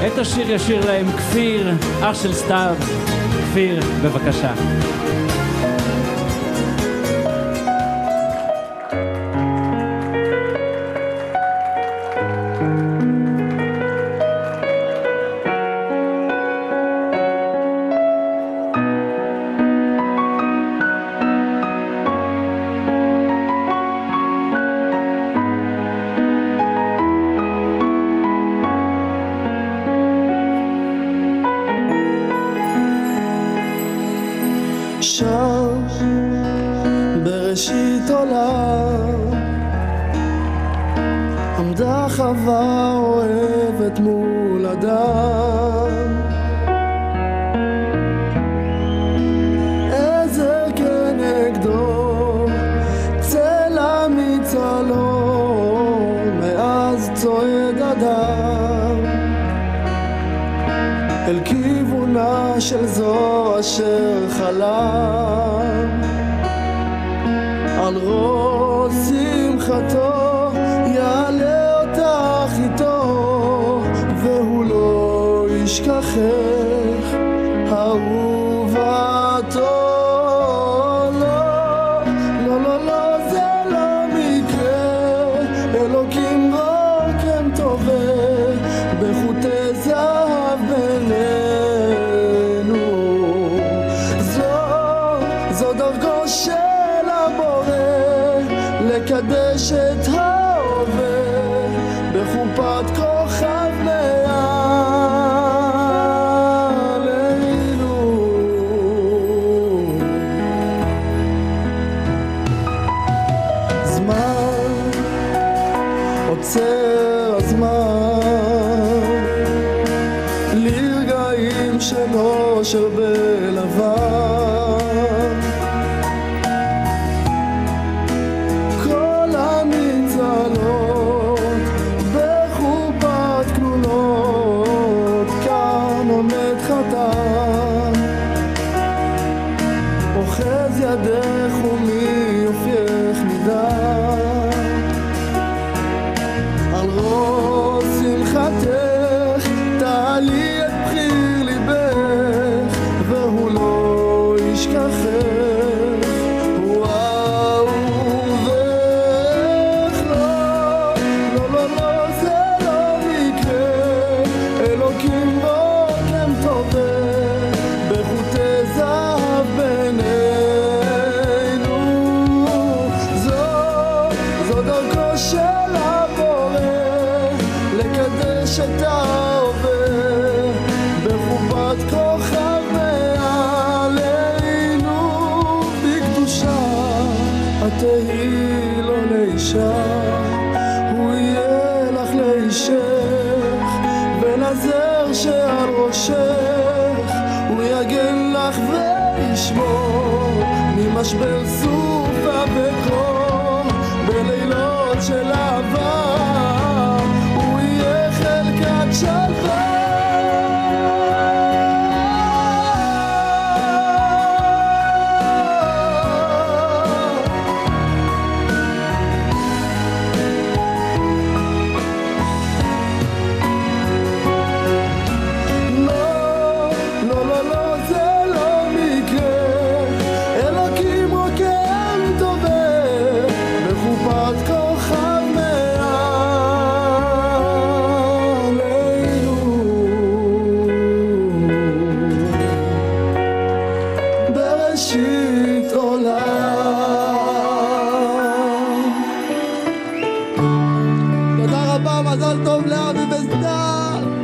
את השיר ישיר להם כפיר, אח של סתיו. כפיר, בבקשה. שם בראשית עולם עמדה חווה אוהבת מול אדם, עזר כנגדו צלע מצלון, מאז צועד אדם אל כיוונה של זו אשר חלם. על ראש שמחתו יעלה אותך איתו, והוא לא ישכחך אהובתו. לא, לא, לא, זה לא מקרה, אלוקים רק הם טובה בחוטי זהב בינינו. זו דרכו של הבורא לקדש את ההווה בחופת כוכב מעלינו. זמן עוצר הזמן לרגעים של אושר בלבן, כל המצלות בחופת כלולות, כאן עומד חתן אוחז ידך ומיופייך מדם. על ראש שמחתך תעלי את בחיר ליבך, והוא לא ישכחך, הוא אהובך. לא, לא, לא, זה לא מקרה, אלוקים רק הם טובה בחוטי זהב בינינו. זו דרכו של הבורא לקדש את ההווה בחופת כוכב מעלינו. בקדושה את תהי לו לאישה, הוא יהיה לך לאישך, ולזר שעל ראשך הוא יגן לך וישמור ממשבר סופה וקור. בלילות של אהבה הוא יהיה חלקת שלווה. לא, לא, לא, זה לא מקרה, אלוקים רק הם טובה בחופת כוכב מעלינו. בראשית עולם. תודה רבה, מזל טוב לאבי וסתיו.